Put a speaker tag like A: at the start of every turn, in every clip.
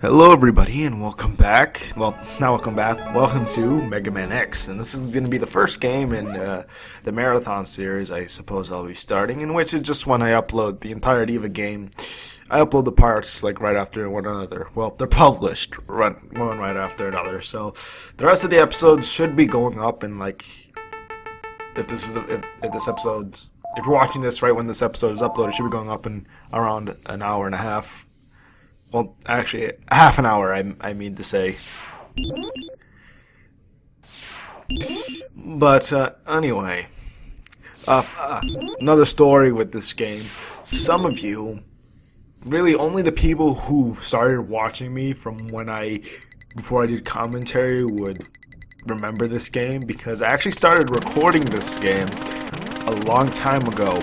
A: Hello everybody and welcome back. Well, not welcome back. Welcome to Megaman X. And this is going to be the first game in the marathon series I suppose I'll be starting, in which is just when I upload the entirety of a game. I upload the parts like right after one another. Well, they're published one right after another. So the rest of the episodes should be going up in like if you're watching this right when this episode is uploaded, it should be going up in around an hour and a half. Well, actually, half an hour, I mean to say. But, anyway. Another story with this game. Some of you, really only the people who started watching me from before I did commentary would remember this game, because I actually started recording this game a long time ago.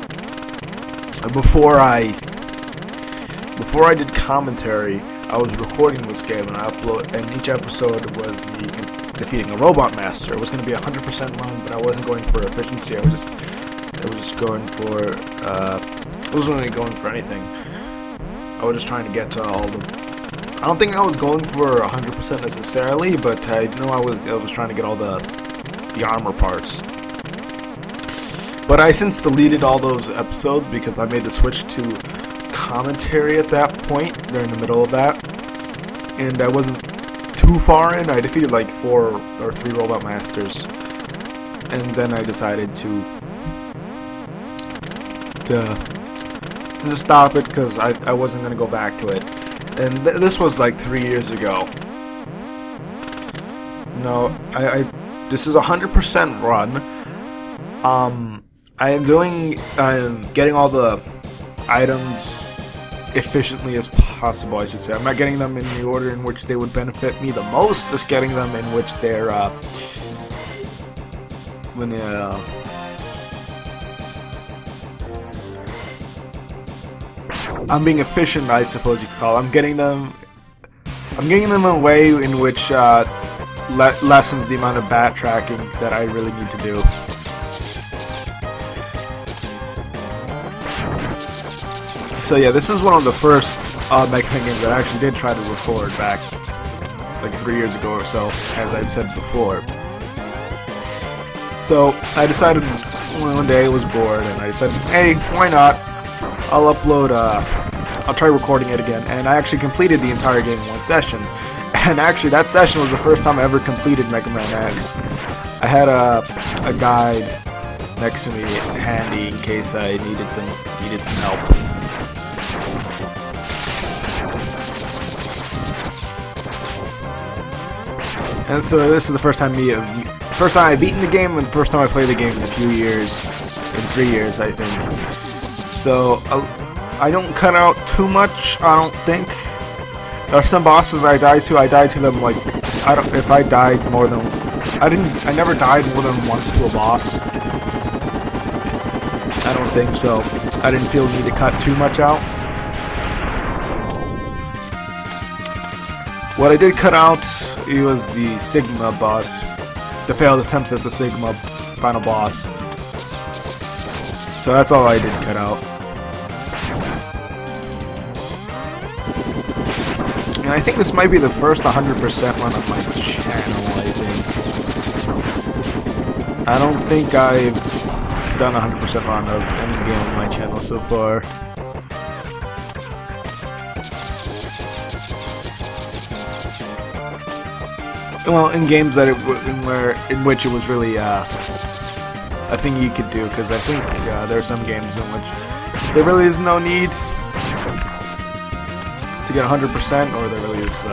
A: Before I did commentary, I was recording this game and each episode was me defeating a robot master. It was going to be 100% run, but I wasn't going for efficiency. I wasn't really going for anything. I was just trying to get to all the. I don't think I was going for 100% necessarily, but I know I was trying to get all the armor parts. But I since deleted all those episodes because I made the switch to commentary at that point, during the middle of that, and I wasn't too far in. I defeated like 4 or 3 robot masters, and then I decided to just stop it because I wasn't going to go back to it. And this was like 3 years ago. No, this is 100% run. I'm getting all the items efficiently as possible, I should say. I'm not getting them in the order in which they would benefit me the most, just getting them in which they're I'm being efficient, I suppose you could call it. I'm getting them in a way in which lessens the amount of backtracking that I really need to do. So yeah, this is one of the first Megaman games that I actually did try to record back like 3 years ago or so, as I've said before. So I decided one day I was bored and I said, hey, why not? I'll try recording it again. And I actually completed the entire game in one session. And actually that session was the first time I ever completed Megaman X. I had a guide next to me handy in case I needed some help. And so this is the first time I've beaten the game, and the first time I played the game in a few years, in 3 years I think. So I don't cut out too much, I don't think. There are some bosses I died to them like I never died more than once to a boss. I don't think so. I didn't feel the need to cut too much out. What I did cut out, it was the Sigma boss, the failed attempts at the Sigma final boss. So that's all I did cut out. And I think this might be the first 100% run of my channel, I think. I don't think I've done a 100% run of any game on my channel so far. Well, in games that in which it was really a thing you could do, because I think there are some games in which there really is no need to get 100%, or there really is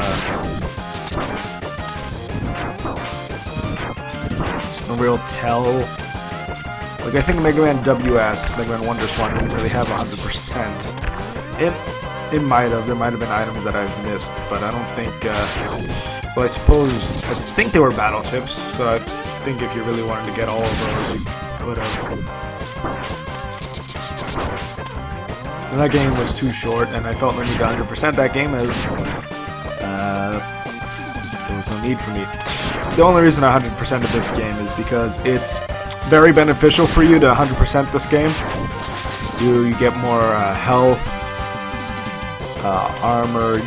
A: no real tell. Like I think Megaman Megaman Wonderswan didn't really have 100%. There might have been items that I've missed, but I don't think. Well, I think they were battleships, so I think if you really wanted to get all of those, you could have. And that game was too short, and I felt no need to 100% that game, as there was no need for me. The only reason I 100% of this game is because it's very beneficial for you to 100% this game. You get more health, armor.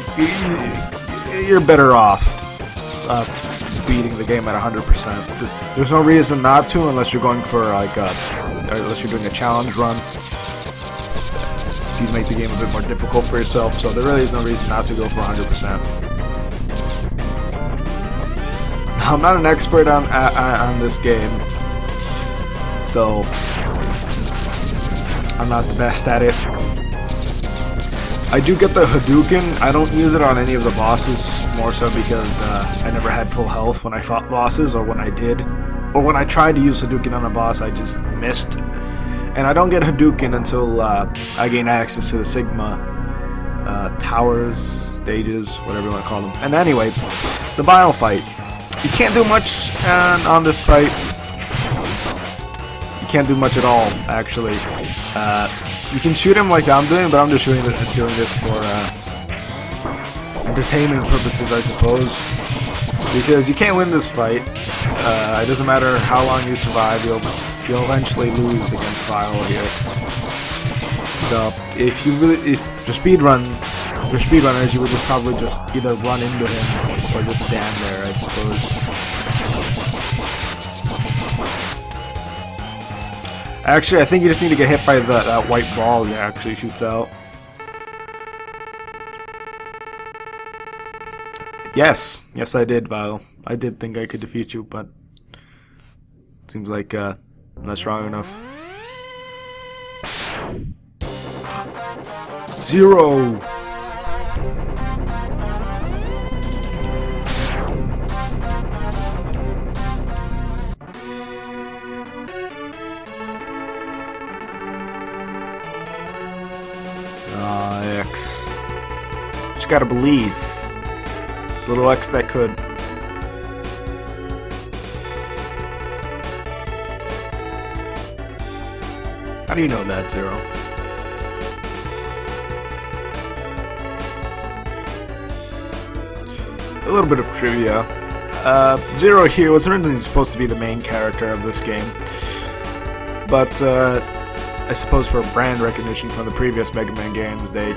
A: you're better off beating the game at 100%. There's no reason not to unless you're going for like unless you're doing a challenge run. So you make the game a bit more difficult for yourself. So there really is no reason not to go for 100%. I'm not an expert on this game, so I'm not the best at it. I do get the Hadouken. I don't use it on any of the bosses, more so because I never had full health when I fought bosses, or when I did. Or when I tried to use Hadouken on a boss, I just missed. And I don't get Hadouken until I gain access to the Sigma towers, stages, whatever you want to call them. And anyway, the bio fight. You can't do much on this fight. You can't do much at all, actually. You can shoot him like I'm doing, but I'm just doing this for entertainment purposes, I suppose. Because you can't win this fight. It doesn't matter how long you survive, you'll eventually lose against Vile here. So if for speedrunners, you would just probably just either run into him or just stand there, I suppose. Actually, I think you just need to get hit by that white ball that actually shoots out. Yes, I did, Vile. I did think I could defeat you, but it seems like I'm not strong enough. 0. X. Just gotta believe. Little X that could. How do you know that, Zero? A little bit of trivia. Zero here was originally supposed to be the main character of this game, but I suppose for brand recognition from the previous Mega Man games, they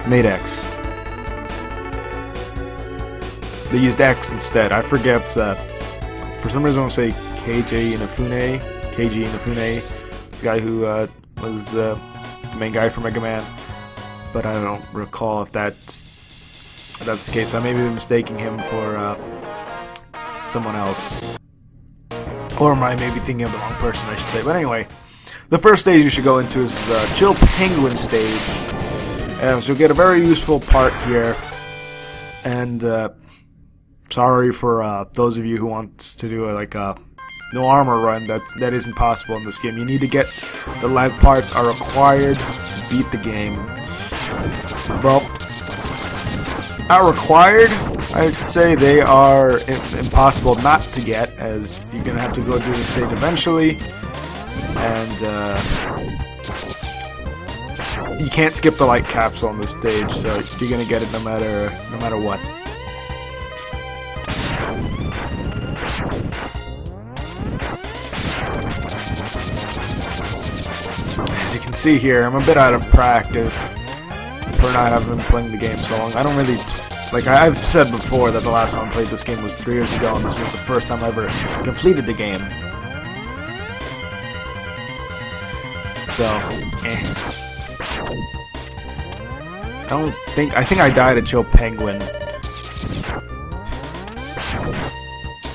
A: made X. They used X instead. I forget. For some reason, I want to say KG Inafune. This guy who was the main guy for Mega Man, but I don't recall if that's the case. I may be mistaking him for someone else, or I may be thinking of the wrong person, I should say. But anyway, the first stage you should go into is the Chill Penguin stage, and so you'll get a very useful part here. And sorry for those of you who want to do a no armor run. That isn't possible in this game. You need to get the lag parts are required to beat the game. Well, not required, I should say. They are impossible not to get, as you're gonna have to go do the stage eventually, and you can't skip the light capsule on this stage, so you're gonna get it no matter what. As you can see here, I'm a bit out of practice for not having been playing the game so long. I don't really, I've said before that the last time I played this game was 3 years ago, and this was the first time I ever completed the game. So, I think I died at Chill Penguin.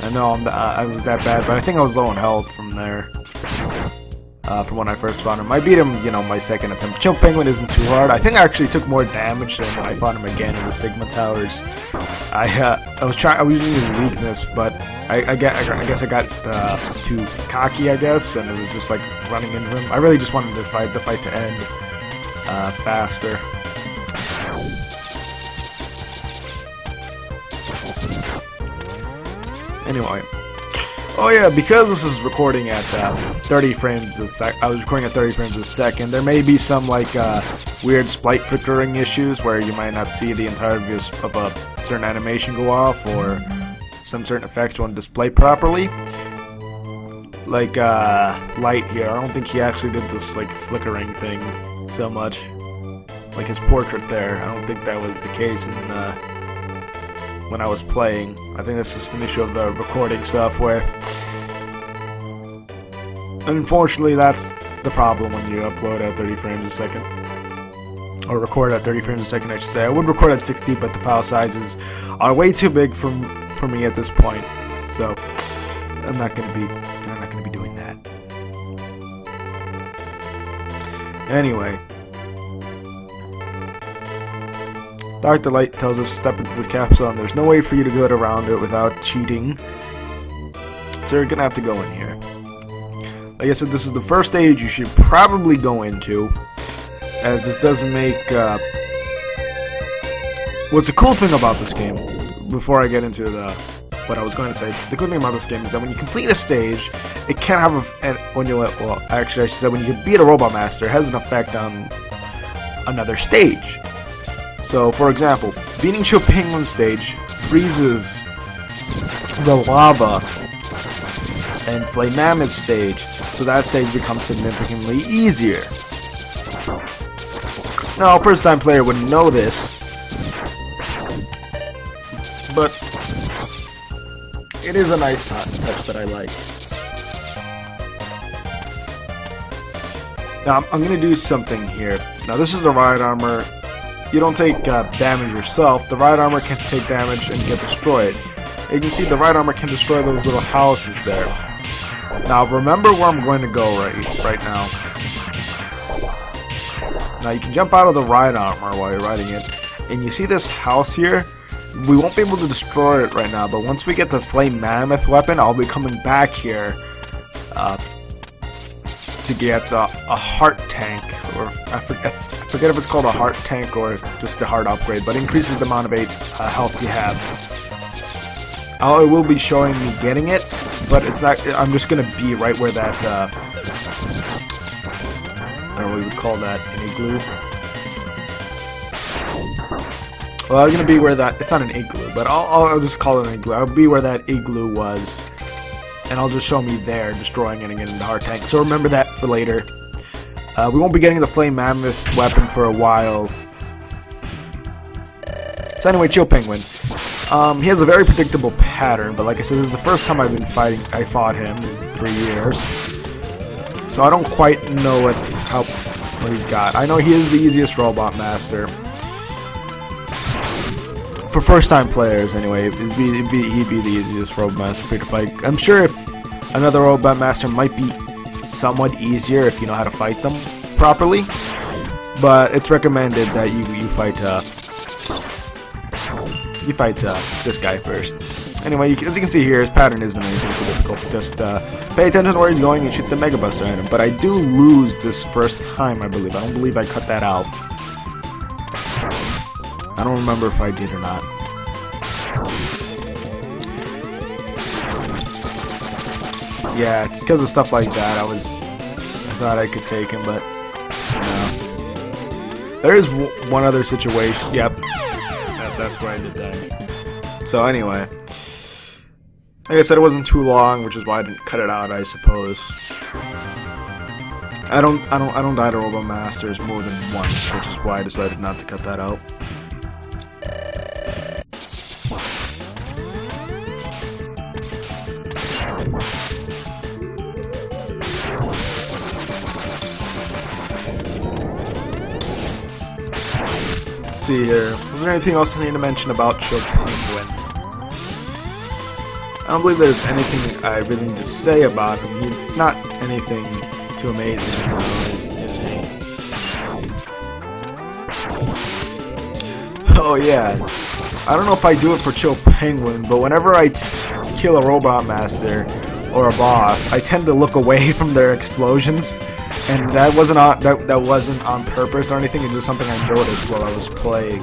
A: I know I was that bad, but I think I was low on health from there. From when I first fought him. I beat him, my second attempt. Chill Penguin isn't too hard. I think I actually took more damage than when I fought him again in the Sigma Towers. I was using his weakness, but I guess I got too cocky, I guess, and it was just like running into him. I really just wanted the fight to end faster. Anyway. Oh yeah, because this is recording at 30 frames a sec. I was recording at 30 frames a second. There may be some weird sprite flickering issues where you might not see the entirety of a certain animation go off, or some certain effects won't display properly. Like Light here, I don't think he actually did this flickering thing so much. Like his portrait there, I don't think that was the case in when I was playing. I think that's just an issue of the recording software. Unfortunately, that's the problem when you upload at 30 frames a second. Or record at 30 frames a second, I should say. I would record at 60, but the file sizes are way too big for me at this point. So I'm not gonna be doing that. Anyway, Dr. Light tells us to step into this capsule, and there's no way for you to get around it without cheating. So you're gonna have to go in here. Like I said, this is the first stage you should probably go into, as this doesn't make. What's the cool thing about this game? Before I get into what I was going to say, the cool thing about this game is that when you complete a stage, it can have when you actually I should say when you beat a Robot Master, it has an effect on another stage. So, for example, beating Chill Penguin stage freezes the lava and Flame Mammoth stage, so that stage becomes significantly easier. Now, a first-time player wouldn't know this, but it is a nice touch that I like. Now, I'm going to do something here. Now, this is the ride armor. You don't take damage yourself. The ride armor can take damage and get destroyed. You can see the ride armor can destroy those little houses there. Now, remember where I'm going to go right now. Now, you can jump out of the ride armor while you're riding it. And you see this house here? We won't be able to destroy it right now, but once we get the Flame Mammoth weapon, I'll be coming back here to get a heart tank, or I forget if it's called a heart tank or just a heart upgrade, but it increases the amount of health you have. It will be showing me getting it, but it's not. I'm just gonna be right where that I don't know what we would call that, an igloo. Well, I'm gonna be where that. It's not an igloo, but I'll just call it an igloo. I'll be where that igloo was, and I'll just show me there destroying it and getting the heart tank. So remember that for later. We won't be getting the Flame Mammoth weapon for a while. So anyway, Chill Penguin. He has a very predictable pattern, but like I said, this is the first time I fought him in 3 years. So I don't quite know what he's got. I know he is the easiest Robot Master. For first-time players, anyway, he'd be the easiest Robot Master for you to fight. I'm sure if another Robot Master might be somewhat easier if you know how to fight them properly, but it's recommended that you fight this guy first. Anyway, as you can see here, his pattern isn't anything too difficult. Just pay attention to where he's going and shoot the Mega Buster at him. But I do lose this first time, I believe. I don't believe I cut that out. I don't remember if I did or not. Yeah, it's because of stuff like that. I thought I could take him, but no. There is one other situation. Yep, that's where I did that. So anyway, like I said, it wasn't too long, which is why I didn't cut it out, I suppose. I don't die to Robot Masters more than once, which is why I decided not to cut that out. Let's see here. Was there anything else I need to mention about Chill Penguin? I don't believe there's anything I really need to say about him. He's not anything too amazing, is he? Oh yeah. I don't know if I do it for Chill Penguin, but whenever I kill a Robot Master or a boss, I tend to look away from their explosions. And that wasn't on purpose or anything. It was something I noticed while I was playing.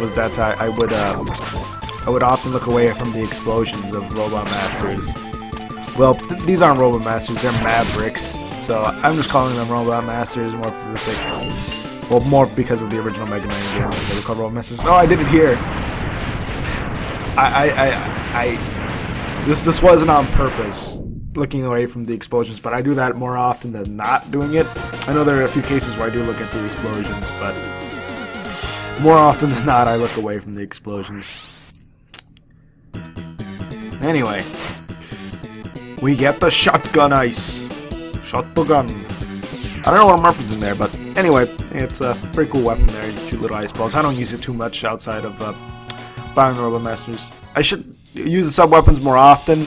A: Was that I would often look away from the explosions of Robot Masters. Well, these aren't Robot Masters; they're Mavericks. So I'm just calling them Robot Masters more for the sake. Well, more because of the original Mega Man game. They were called Robot Masters. Oh, I did it here. This wasn't on purpose. Looking away from the explosions, but I do that more often than not doing it. I know there are a few cases where I do look at the explosions, but more often than not I look away from the explosions. Anyway, we get the shotgun ice. Shotgun. I don't know what I'm referencing there, but anyway, it's a pretty cool weapon there. You shoot little ice balls. I don't use it too much outside of Bionormal Masters. I should use the sub-weapons more often,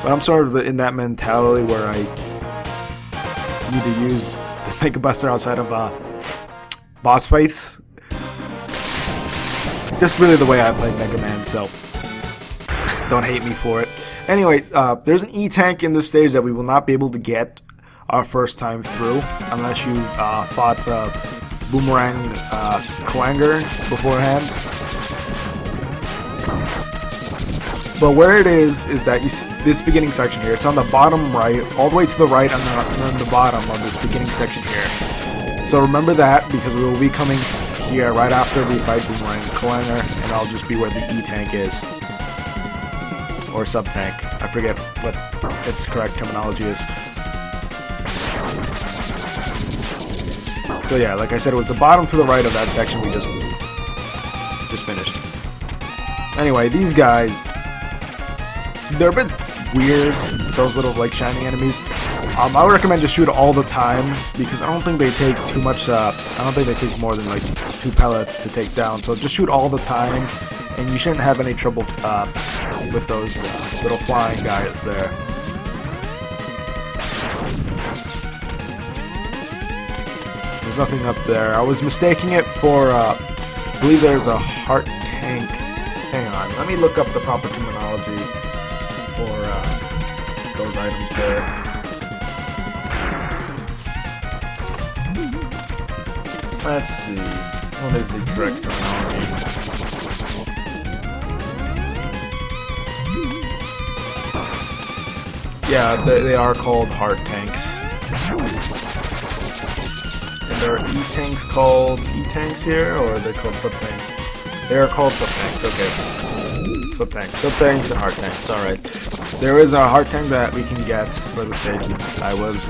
A: but I'm sort of in that mentality where I need to use the Mega Buster outside of boss fights. Just really the way I play Mega Man, so don't hate me for it. Anyway, there's an E-Tank in this stage that we will not be able to get our first time through unless you fought Boomerang Kwanger beforehand. But where it is that you see this beginning section here. It's on the bottom right, all the way to the right, and then the bottom of this beginning section here. So remember that, because we will be coming here right after we fight Boomerang Kwanger, and I'll just be where the E-Tank is. Or sub-tank. I forget what its correct terminology is. So yeah, like I said, it was the bottom to the right of that section we just finished. Anyway, these guys, they're a bit weird, those little like shiny enemies. I would recommend just shoot all the time, because I don't think they take too much, I don't think they take more than like 2 pellets to take down, so just shoot all the time, and you shouldn't have any trouble with those little flying guys there. There's nothing up there. I was mistaking it for, I believe there's a heart tank. Hang on, let me look up the proper terminology for those items there. Let's see, what is the correct terminology? Yeah, they are called heart tanks. And there are E-tanks called E-tanks here, or are they called sub-tanks? They are called sub-tanks, okay. Sub-tanks and heart tanks, alright. There is a heart tank that we can get for the stage. I was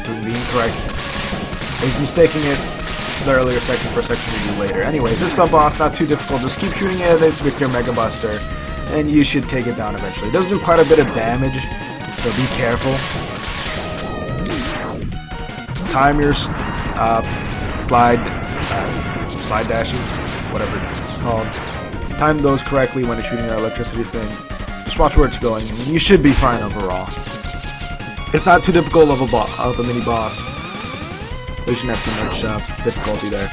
A: doing the incorrect. I was mistaking it the earlier section for a section we do later. Anyway, this sub-boss, not too difficult. Just keep shooting at it with your Mega Buster, and you should take it down eventually. It does do quite a bit of damage, so be careful. Time your slide dashes, whatever it's called. Time those correctly when you're shooting your electricity thing. Just watch where it's going, and you should be fine overall. It's not too difficult of a mini boss. We shouldn't have too much difficulty there.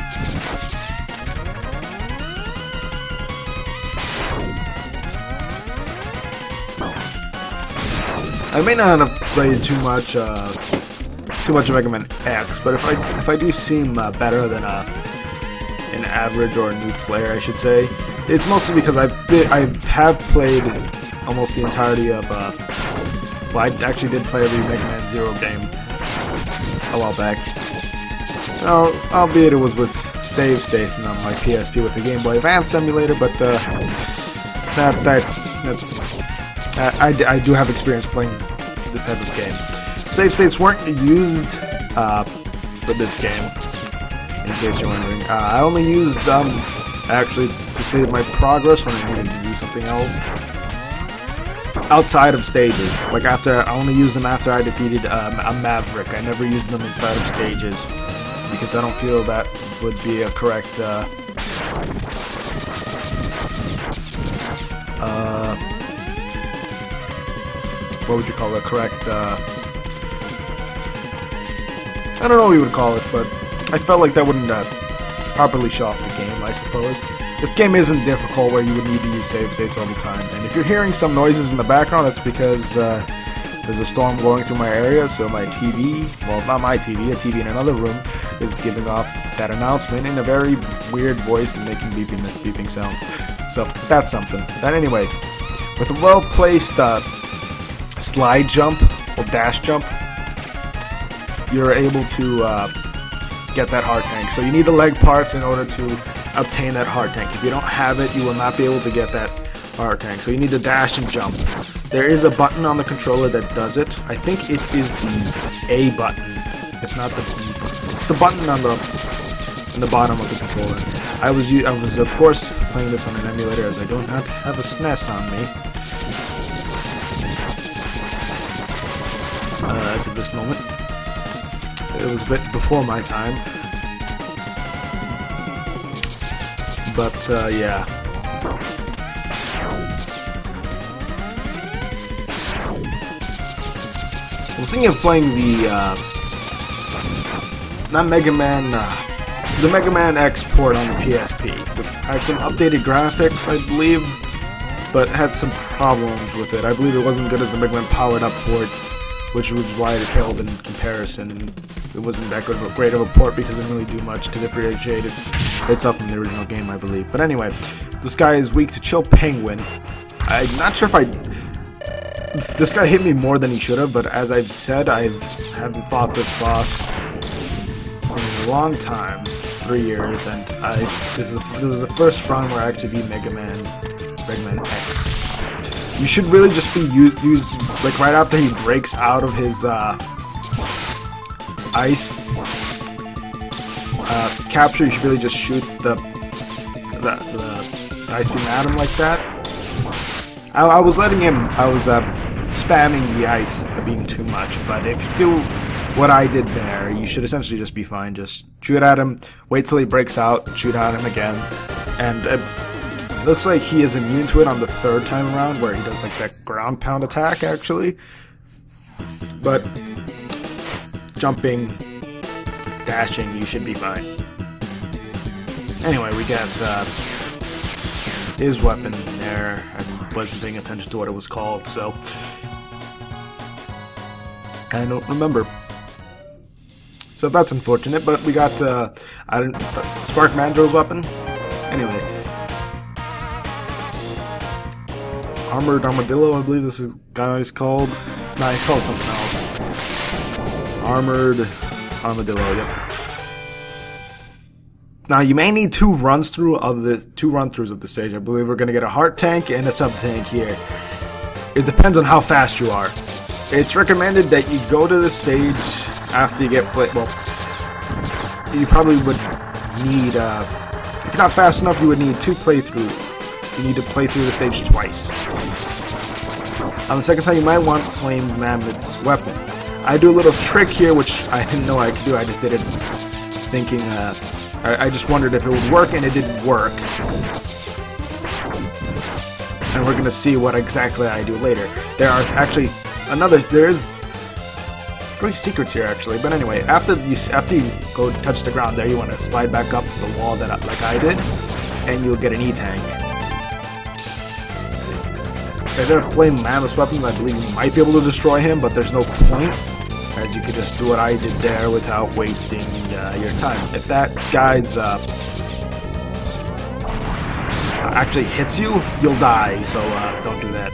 A: I may not have played too much of Megaman X, but if I do seem better than an average or a new player, I should say, it's mostly because I have played almost the entirety of. Well, I actually did play the Mega Man Zero game a while back. Well, albeit it was with save states and on my PSP with the Game Boy Advance emulator, but I do have experience playing this type of game. Save states weren't used for this game, in case you're wondering. I only used them actually to save my progress when I needed to do something else outside of stages. Like I only used them after I defeated a Maverick. I never used them inside of stages because I don't feel that would be a correct what would you call it? Correct, I don't know what you would call it, but I felt like that wouldn't properly show off the game, I suppose. This game isn't difficult where you would need to use save states all the time, and if you're hearing some noises in the background, that's because there's a storm going through my area, so my TV, well, not my TV, a TV in another room, is giving off that announcement in a very weird voice and making beeping sounds. So, that's something. But anyway, with a well-placed slide jump, or dash jump, you're able to get that heart tank. So you need the leg parts in order to obtain that heart tank. If you don't have it, you will not be able to get that heart tank. So you need to dash and jump. There is a button on the controller that does it. I think it is the A button, if not the B button. It's the button on the bottom of the controller. I was of course playing this on an emulator as I don't have a SNES on me. As of this moment, it was a bit before my time, but yeah. I was thinking of playing the not Mega Man, the Megaman X port on the PSP. It had some updated graphics, I believe, but had some problems with it. I believe it wasn't good as the Mega Man Powered Up port, which was why it failed in comparison. It wasn't that great of a port because it didn't really do much to differentiate itself from the original game, I believe. But anyway, this guy is weak to Chill Penguin. I'm not sure if this guy hit me more than he should have, but as I've said, I haven't fought this boss in a long time, 3 years, and this was the first run where I actually beat Megaman X. You should really just be used like right after he breaks out of his ice capture. You should really just shoot the ice beam at him like that. I was spamming the ice beam too much, but if you do what I did there, you should essentially just be fine. Just shoot at him, wait till he breaks out, shoot at him again, and it looks like he is immune to it on the 3rd time around, where he does like that ground pound attack actually. But jumping, dashing, you should be fine. Anyway, we got his weapon there. I wasn't paying attention to what it was called, so I don't remember. So that's unfortunate, but we got Spark Mandrill's weapon. Anyway, Armored Armadillo, I believe this guy's called. Nah, he's called something else. Armored Armadillo, yep. Now you may need two run-throughs of the stage. I believe we're gonna get a heart tank and a sub-tank here. It depends on how fast you are. It's recommended that you go to the stage after you get well, you probably would need, if you're not fast enough, you would need 2 playthroughs. You need to play through the stage twice. On the second time, you might want Flame Mammoth's weapon. I do a little trick here, which I didn't know I could do. I just did it thinking, I just wondered if it would work, and it didn't work. And we're gonna see what exactly I do later. There are actually there's 3 secrets here actually, but anyway, after you go touch the ground there, you want to slide back up to the wall like I did, and you'll get an E-tank. If I have Flame Mammoth's weapon, I believe you might be able to destroy him, but there's no point, as you could just do what I did there without wasting your time. If that guy's actually hits you, you'll die, so don't do that.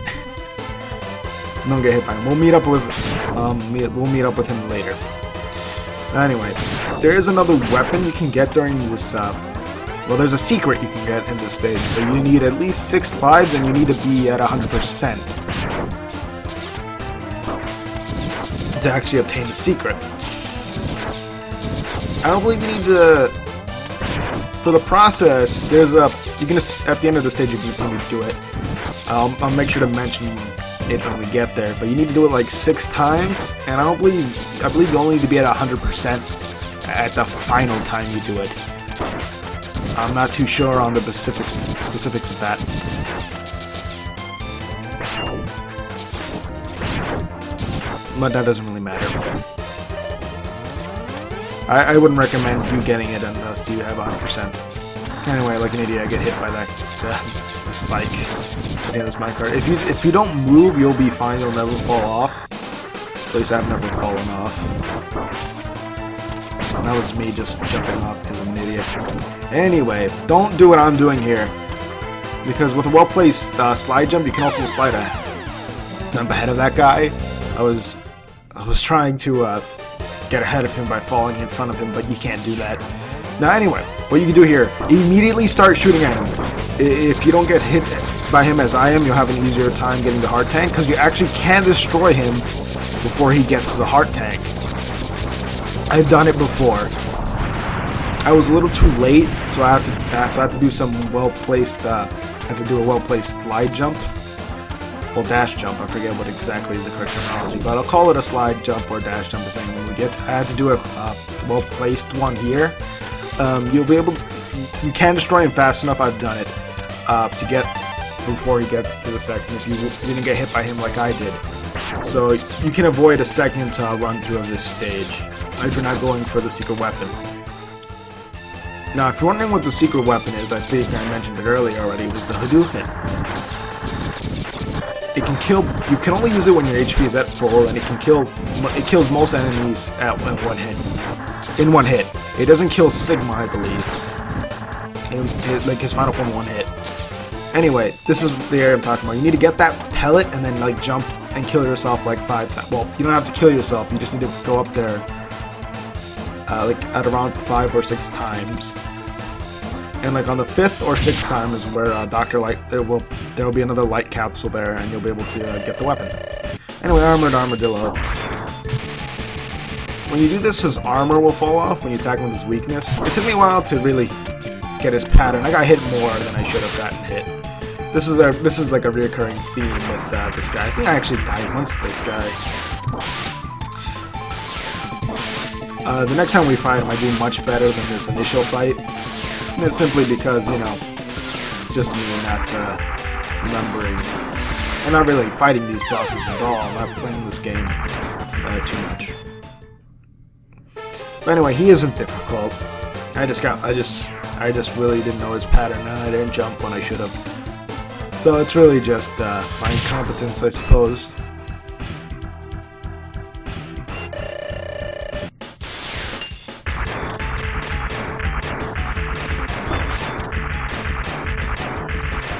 A: So don't get hit by him. We'll meet up with him later. Anyway, there is another weapon you can get during this. Well, there's a secret you can get in this stage, but you need at least 6 lives, and you need to be at 100% to actually obtain the secret. I don't believe you need to. For the process, there's at the end of the stage you can see me do it. I'll make sure to mention it when we get there, but you need to do it like 6 times, and I believe you only need to be at 100% at the final time you do it. I'm not too sure on the specifics of that. But that doesn't really matter. I wouldn't recommend you getting it unless you have 100%. Anyway, like an idiot, I get hit by that spike. Okay, that's my card. If you don't move, you'll be fine. You'll never fall off. At least I've never fallen off. That was me just jumping off because I'm an idiot. Anyway, don't do what I'm doing here, because with a well-placed slide jump, you can also slide ahead of that guy. I was trying to get ahead of him by falling in front of him, but you can't do that. Now anyway, what you can do here, immediately start shooting at him. If you don't get hit by him as I am, you'll have an easier time getting the heart tank, because you actually can destroy him before he gets to the heart tank. I've done it before. I was a little too late, so I had to do some well-placed. Had to do a well-placed slide jump. Well, dash jump. I forget what exactly is the correct terminology, but I'll call it a slide jump or dash jump depending on when we get. I had to do a well-placed one here. You'll be able. You can destroy him fast enough. I've done it to get before he gets to the second. If you didn't get hit by him like I did, so you can avoid a second run through of this stage if you're not going for the secret weapon. Now, if you're wondering what the secret weapon is, I think I mentioned it earlier already. It was the Hadouken. It can kill. You can only use it when your HP is at full, and it can kill. It kills most enemies at one hit. In one hit. It doesn't kill Sigma, I believe. Like his final form, one hit. Anyway, this is the area I'm talking about. You need to get that pellet and then like jump and kill yourself like 5 times. Well, you don't have to kill yourself. You just need to go up there like at around 5 or 6 times. And like on the 5th or 6th time is where Dr. Light there will be another light capsule there, and you'll be able to get the weapon. Anyway, Armored Armadillo. When you do this, his armor will fall off when you attack him with his weakness. It took me a while to really get his pattern. I got hit more than I should have gotten hit. This is like a recurring theme with this guy. I think I actually died once with this guy. The next time we fight him, I do much better than this initial fight. And it's simply because, you know, just me not remembering. I'm not really fighting these bosses at all. I'm not playing this game too much. But anyway, he isn't difficult. I just really didn't know his pattern, and I didn't jump when I should have. So it's really just my incompetence, I suppose.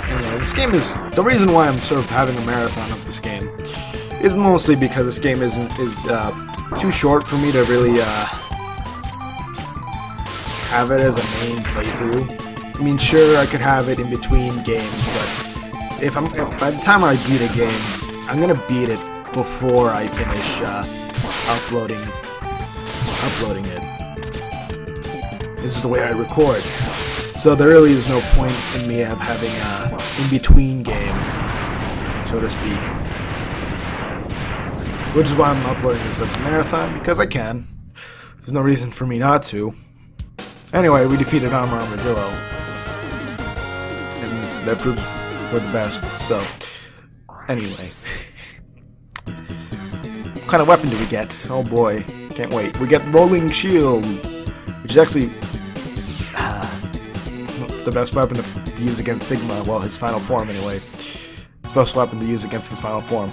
A: Anyway, this game is the reason why I'm sort of having a marathon of this game is mostly because this game is too short for me to really have it as a main playthrough. I mean, sure, I could have it in between games, but if by the time I beat a game, I'm gonna beat it before I finish uploading it. This is the way I record, so there really is no point in me having a in-between game, so to speak. Which is why I'm uploading this as a marathon, because I can. There's no reason for me not to. Anyway, we defeated Armored Armadillo, and that proves we're the best, so, anyway. What kind of weapon do we get? Oh boy, can't wait. We get Rolling Shield, which is actually the best weapon to use against Sigma, well, his final form anyway. Special weapon to use against his final form.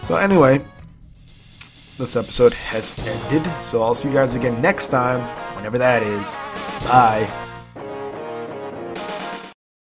A: So anyway, this episode has ended, so I'll see you guys again next time, whenever that is. Bye.